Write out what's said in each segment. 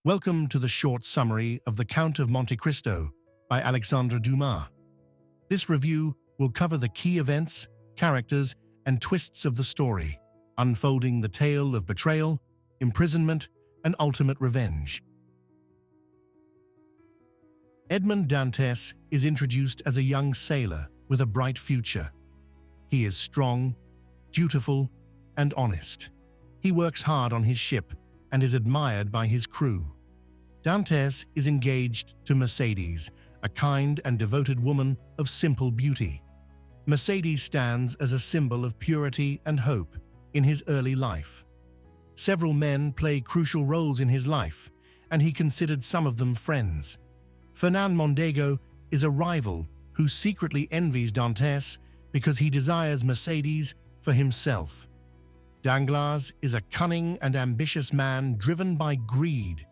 Welcome to the short summary of The Count of Monte Cristo by Alexandre Dumas. This review will cover the key events, characters, and twists of the story, unfolding the tale of betrayal, imprisonment, and ultimate revenge. Edmond Dantès is introduced as a young sailor with a bright future. He is strong, dutiful, and honest. He works hard on his ship and is admired by his crew. Dantès is engaged to Mercedes, a kind and devoted woman of simple beauty. Mercedes stands as a symbol of purity and hope in his early life. Several men play crucial roles in his life, and he considered some of them friends. Fernand Mondego is a rival who secretly envies Dantès because he desires Mercedes for himself. Danglars is a cunning and ambitious man driven by greed.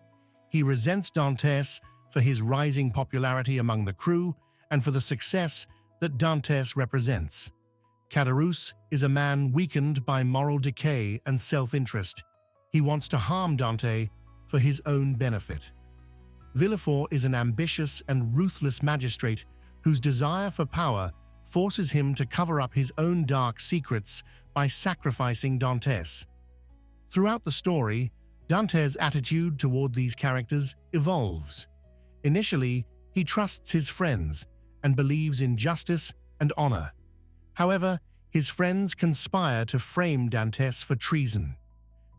He resents Dantès for his rising popularity among the crew and for the success that Dantès represents. Caderousse is a man weakened by moral decay and self-interest. He wants to harm Dantès for his own benefit. Villefort is an ambitious and ruthless magistrate whose desire for power forces him to cover up his own dark secrets by sacrificing Dantès. Throughout the story, Dantès' attitude toward these characters evolves. Initially, he trusts his friends and believes in justice and honor. However, his friends conspire to frame Dantès for treason.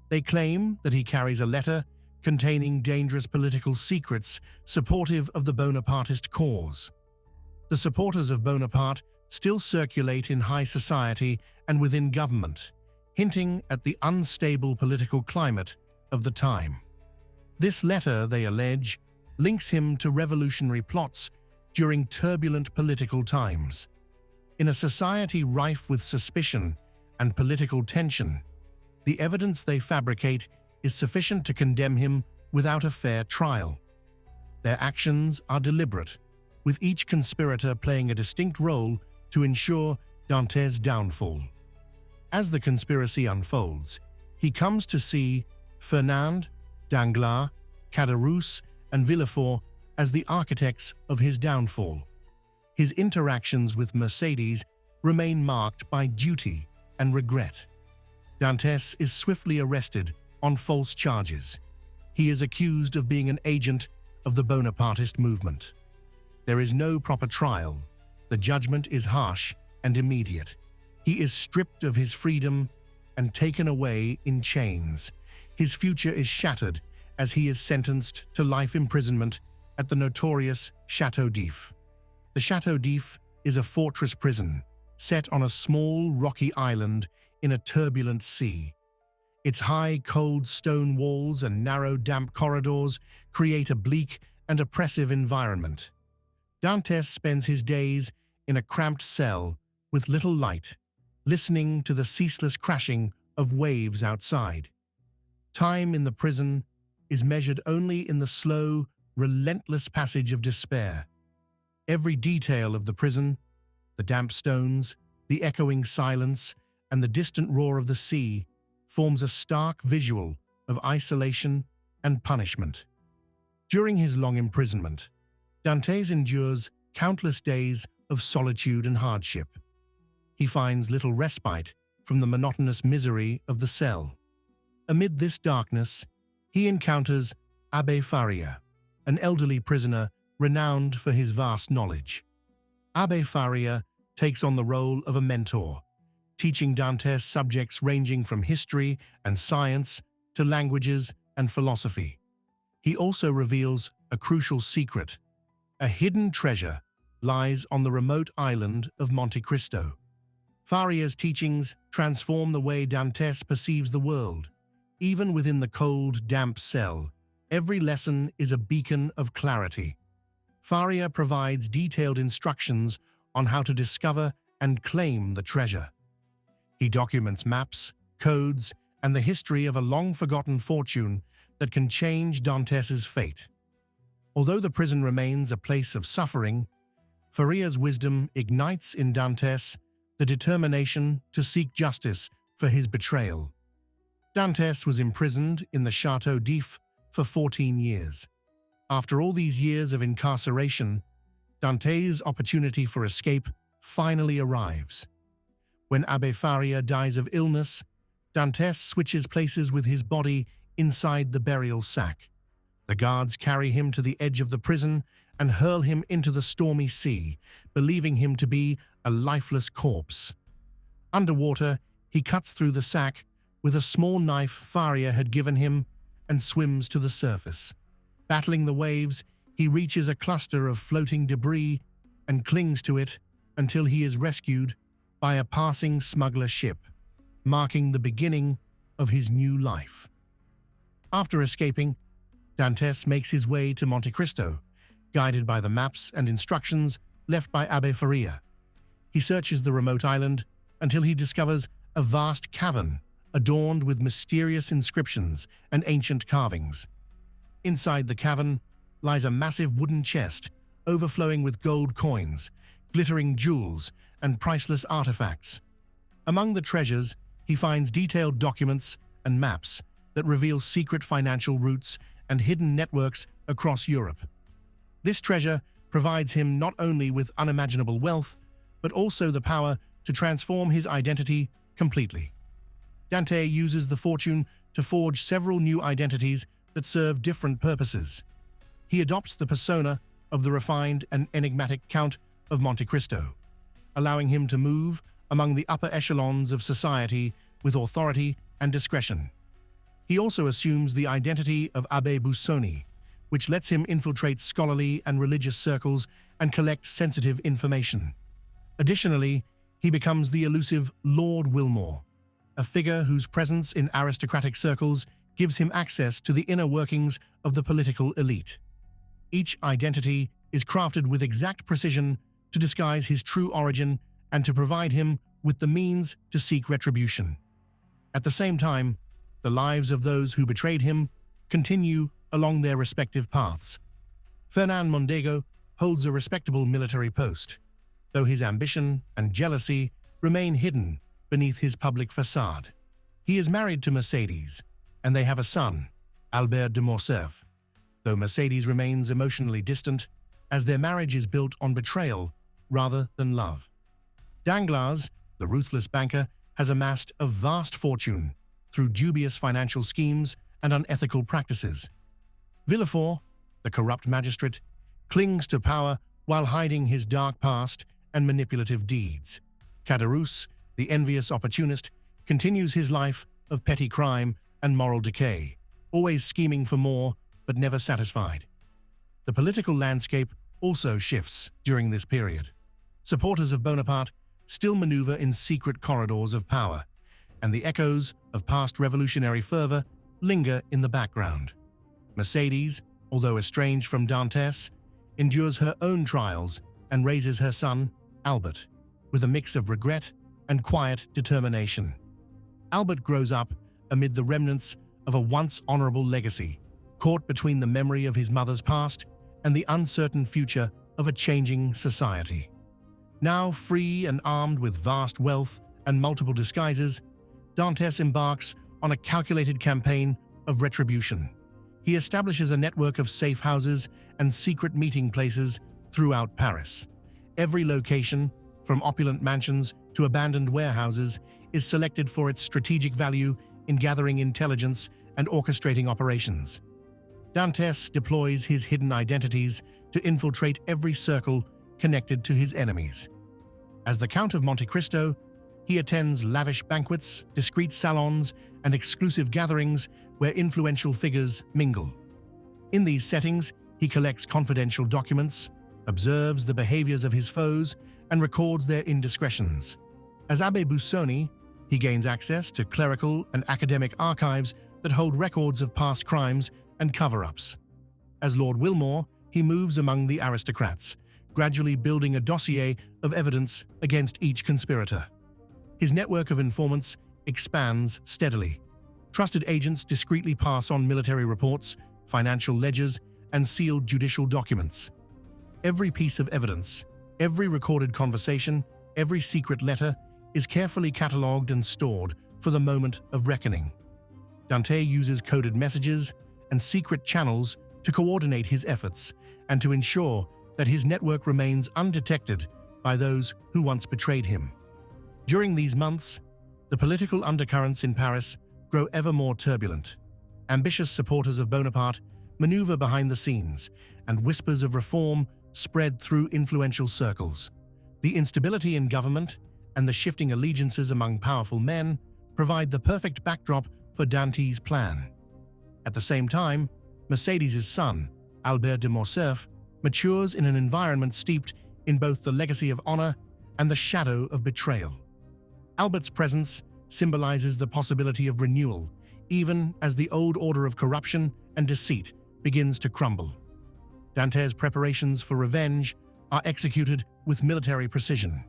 They claim that he carries a letter containing dangerous political secrets supportive of the Bonapartist cause. The supporters of Bonaparte still circulate in high society and within government, hinting at the unstable political climate of the time. This letter, they allege, links him to revolutionary plots during turbulent political times. In a society rife with suspicion and political tension, the evidence they fabricate is sufficient to condemn him without a fair trial. Their actions are deliberate, with each conspirator playing a distinct role to ensure Dantès' downfall. As the conspiracy unfolds, he comes to see Fernand, Danglars, Caderousse, and Villefort as the architects of his downfall. His interactions with Mercedes remain marked by duty and regret. Dantès is swiftly arrested on false charges. He is accused of being an agent of the Bonapartist movement. There is no proper trial. The judgment is harsh and immediate. He is stripped of his freedom and taken away in chains. His future is shattered as he is sentenced to life imprisonment at the notorious Château d'If. The Château d'If is a fortress prison set on a small rocky island in a turbulent sea. Its high, cold stone walls and narrow, damp corridors create a bleak and oppressive environment. Dantès spends his days in a cramped cell with little light, listening to the ceaseless crashing of waves outside. Time in the prison is measured only in the slow, relentless passage of despair. Every detail of the prison, the damp stones, the echoing silence, and the distant roar of the sea forms a stark visual of isolation and punishment. During his long imprisonment, Dantès endures countless days of solitude and hardship. He finds little respite from the monotonous misery of the cell. Amid this darkness, he encounters Abbé Faria, an elderly prisoner renowned for his vast knowledge. Abbé Faria takes on the role of a mentor, teaching Dantès subjects ranging from history and science to languages and philosophy. He also reveals a crucial secret. A hidden treasure lies on the remote island of Monte Cristo. Faria's teachings transform the way Dantès perceives the world. Even within the cold, damp cell, every lesson is a beacon of clarity. Faria provides detailed instructions on how to discover and claim the treasure. He documents maps, codes, and the history of a long-forgotten fortune that can change Dantès' fate. Although the prison remains a place of suffering, Faria's wisdom ignites in Dantès the determination to seek justice for his betrayal. Dantès was imprisoned in the Château d'If for 14 years. After all these years of incarceration, Dantès' opportunity for escape finally arrives. When Abbé Faria dies of illness, Dantès switches places with his body inside the burial sack. The guards carry him to the edge of the prison and hurl him into the stormy sea, believing him to be a lifeless corpse. Underwater, he cuts through the sack with a small knife Faria had given him and swims to the surface. Battling the waves, he reaches a cluster of floating debris and clings to it until he is rescued by a passing smuggler ship, marking the beginning of his new life. After escaping, Dantès makes his way to Monte Cristo, guided by the maps and instructions left by Abbé Faria. He searches the remote island until he discovers a vast cavern adorned with mysterious inscriptions and ancient carvings. Inside the cavern lies a massive wooden chest overflowing with gold coins, glittering jewels, and priceless artifacts. Among the treasures, he finds detailed documents and maps that reveal secret financial routes and hidden networks across Europe. This treasure provides him not only with unimaginable wealth, but also the power to transform his identity completely. Dantès uses the fortune to forge several new identities that serve different purposes. He adopts the persona of the refined and enigmatic Count of Monte Cristo, allowing him to move among the upper echelons of society with authority and discretion. He also assumes the identity of Abbé Busoni, which lets him infiltrate scholarly and religious circles and collect sensitive information. Additionally, he becomes the elusive Lord Wilmore, a figure whose presence in aristocratic circles gives him access to the inner workings of the political elite. Each identity is crafted with exact precision to disguise his true origin and to provide him with the means to seek retribution. At the same time, the lives of those who betrayed him continue along their respective paths. Fernand Mondego holds a respectable military post, though his ambition and jealousy remain hidden beneath his public facade. He is married to Mercedes, and they have a son, Albert de Morcerf, though Mercedes remains emotionally distant as their marriage is built on betrayal rather than love. Danglars, the ruthless banker, has amassed a vast fortune through dubious financial schemes and unethical practices. Villefort, the corrupt magistrate, clings to power while hiding his dark past and manipulative deeds. Caderousse, the envious opportunist, continues his life of petty crime and moral decay, always scheming for more but never satisfied. The political landscape also shifts during this period. Supporters of Bonaparte still maneuver in secret corridors of power, and the echoes of past revolutionary fervor linger in the background. Mercedes, although estranged from Dantès, endures her own trials and raises her son, Albert, with a mix of regret and quiet determination. Albert grows up amid the remnants of a once honorable legacy, caught between the memory of his mother's past and the uncertain future of a changing society. Now free and armed with vast wealth and multiple disguises, Dantès embarks on a calculated campaign of retribution. He establishes a network of safe houses and secret meeting places throughout Paris. Every location, from opulent mansions to abandoned warehouses, is selected for its strategic value in gathering intelligence and orchestrating operations. Dantès deploys his hidden identities to infiltrate every circle connected to his enemies. As the Count of Monte Cristo, he attends lavish banquets, discreet salons, and exclusive gatherings where influential figures mingle. In these settings, he collects confidential documents, observes the behaviors of his foes, and records their indiscretions. As Abbé Busoni, he gains access to clerical and academic archives that hold records of past crimes and cover-ups. As Lord Wilmore, he moves among the aristocrats, gradually building a dossier of evidence against each conspirator. His network of informants expands steadily. Trusted agents discreetly pass on military reports, financial ledgers, and sealed judicial documents. Every piece of evidence, every recorded conversation, every secret letter is carefully catalogued and stored for the moment of reckoning. Dantès uses coded messages and secret channels to coordinate his efforts and to ensure that his network remains undetected by those who once betrayed him. During these months, the political undercurrents in Paris grow ever more turbulent. Ambitious supporters of Bonaparte maneuver behind the scenes, and whispers of reform spread through influential circles. The instability in government and the shifting allegiances among powerful men provide the perfect backdrop for Dantès' plan. At the same time, Mercédès' son, Albert de Morcerf, matures in an environment steeped in both the legacy of honor and the shadow of betrayal. Albert's presence symbolizes the possibility of renewal, even as the old order of corruption and deceit begins to crumble. Dantès' preparations for revenge are executed with military precision.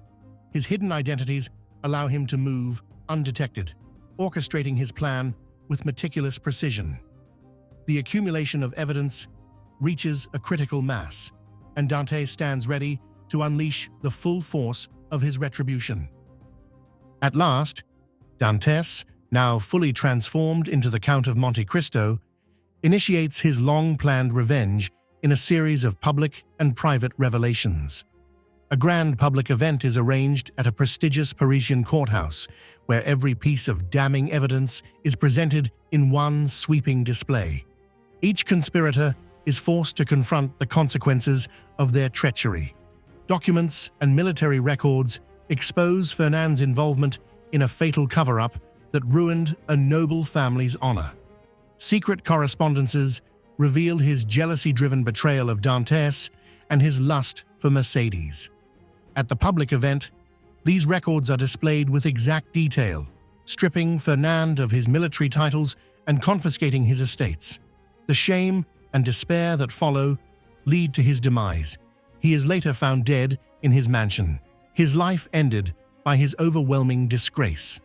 His hidden identities allow him to move undetected, orchestrating his plan with meticulous precision. The accumulation of evidence reaches a critical mass, and Dantès stands ready to unleash the full force of his retribution. At last, Dantès, now fully transformed into the Count of Monte Cristo, initiates his long-planned revenge in a series of public and private revelations. A grand public event is arranged at a prestigious Parisian courthouse, where every piece of damning evidence is presented in one sweeping display. Each conspirator is forced to confront the consequences of their treachery. Documents and military records expose Fernand's involvement in a fatal cover-up that ruined a noble family's honor. Secret correspondences reveal his jealousy-driven betrayal of Dantès and his lust for Mercédès. At the public event, these records are displayed with exact detail, stripping Fernand of his military titles and confiscating his estates. The shame and despair that follow lead to his demise. He is later found dead in his mansion, his life ended by his overwhelming disgrace.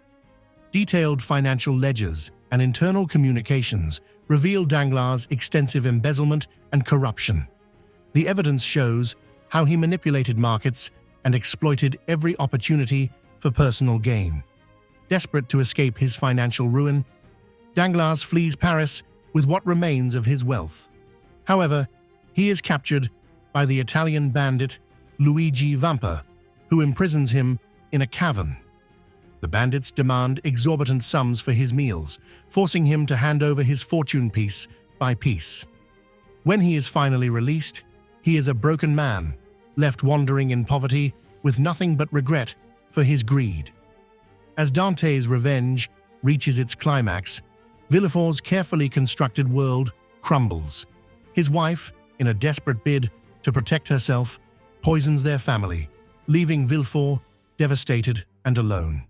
Detailed financial ledgers and internal communications reveal Danglars' extensive embezzlement and corruption. The evidence shows how he manipulated markets and exploited every opportunity for personal gain. Desperate to escape his financial ruin, Danglars flees Paris with what remains of his wealth. However, he is captured by the Italian bandit Luigi Vampa, who imprisons him in a cavern. The bandits demand exorbitant sums for his meals, forcing him to hand over his fortune piece by piece. When he is finally released, he is a broken man, left wandering in poverty with nothing but regret for his greed. As Dantès' revenge reaches its climax, Villefort's carefully constructed world crumbles. His wife, in a desperate bid to protect herself, poisons their family, leaving Villefort devastated and alone.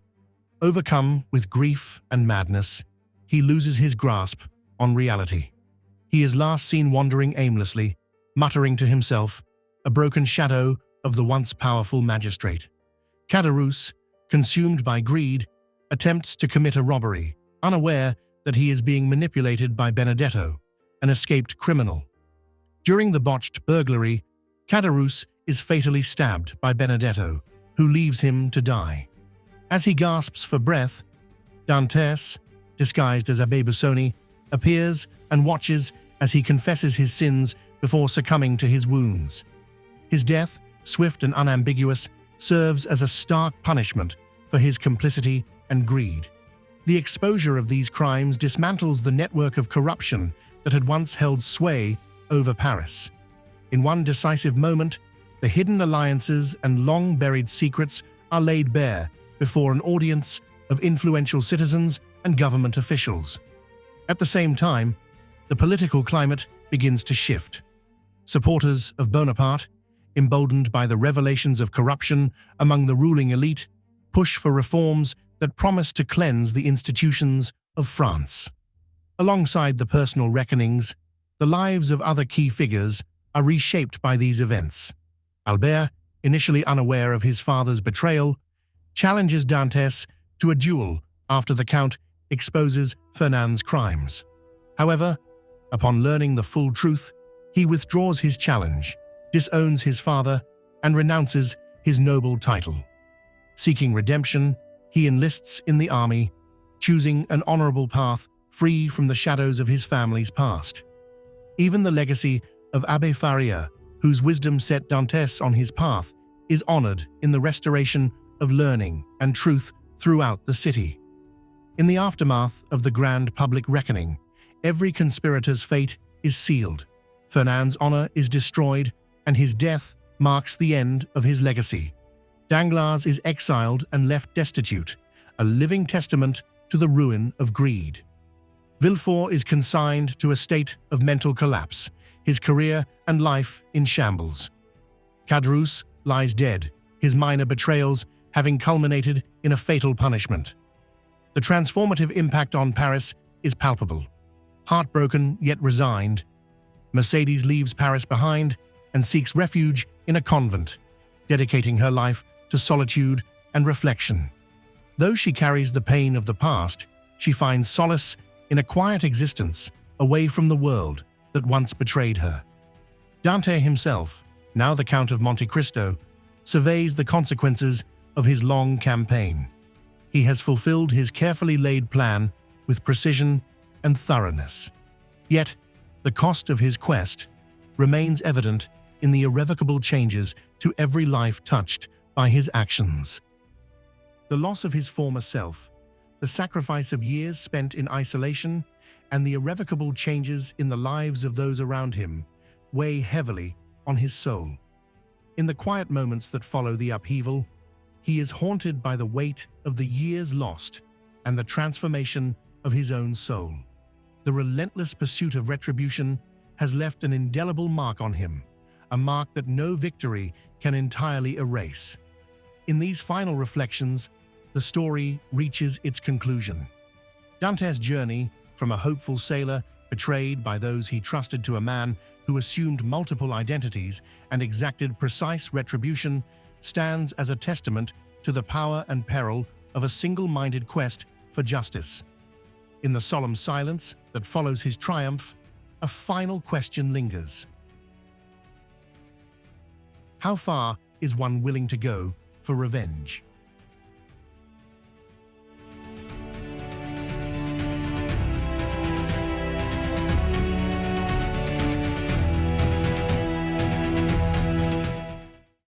Overcome with grief and madness, he loses his grasp on reality. He is last seen wandering aimlessly, muttering to himself, a broken shadow of the once powerful magistrate. Caderousse, consumed by greed, attempts to commit a robbery, unaware that he is being manipulated by Benedetto, an escaped criminal. During the botched burglary, Caderousse is fatally stabbed by Benedetto, who leaves him to die. As he gasps for breath, Dantès, disguised as Abbé Busoni, appears and watches as he confesses his sins before succumbing to his wounds. His death, swift and unambiguous, serves as a stark punishment for his complicity and greed. The exposure of these crimes dismantles the network of corruption that had once held sway over Paris. In one decisive moment, the hidden alliances and long-buried secrets are laid bare before an audience of influential citizens and government officials. At the same time, the political climate begins to shift. Supporters of Bonaparte, emboldened by the revelations of corruption among the ruling elite, push for reforms that promise to cleanse the institutions of France. Alongside the personal reckonings, the lives of other key figures are reshaped by these events. Albert, initially unaware of his father's betrayal, challenges Dantès to a duel after the Count exposes Fernand's crimes. However, upon learning the full truth, he withdraws his challenge, disowns his father, and renounces his noble title. Seeking redemption, he enlists in the army, choosing an honorable path free from the shadows of his family's past. Even the legacy of Abbé Faria, whose wisdom set Dantès on his path, is honored in the restoration of learning and truth throughout the city. In the aftermath of the grand public reckoning, every conspirator's fate is sealed. Fernand's honor is destroyed, and his death marks the end of his legacy. Danglars is exiled and left destitute, a living testament to the ruin of greed. Villefort is consigned to a state of mental collapse, his career and life in shambles. Caderousse lies dead, his minor betrayals having culminated in a fatal punishment. The transformative impact on Paris is palpable. Heartbroken yet resigned, Mercedes leaves Paris behind and seeks refuge in a convent, dedicating her life to solitude and reflection. Though she carries the pain of the past, she finds solace in a quiet existence away from the world that once betrayed her. Dante himself, now the Count of Monte Cristo, surveys the consequences of his long campaign. He has fulfilled his carefully laid plan with precision and thoroughness. Yet, the cost of his quest remains evident in the irrevocable changes to every life touched by his actions. The loss of his former self, the sacrifice of years spent in isolation, and the irrevocable changes in the lives of those around him weigh heavily on his soul. In the quiet moments that follow the upheaval, he is haunted by the weight of the years lost and the transformation of his own soul. The relentless pursuit of retribution has left an indelible mark on him, a mark that no victory can entirely erase. In these final reflections, the story reaches its conclusion. Dantès' journey from a hopeful sailor betrayed by those he trusted to a man who assumed multiple identities and exacted precise retribution stands as a testament to the power and peril of a single-minded quest for justice. In the solemn silence that follows his triumph, a final question lingers. How far is one willing to go for revenge?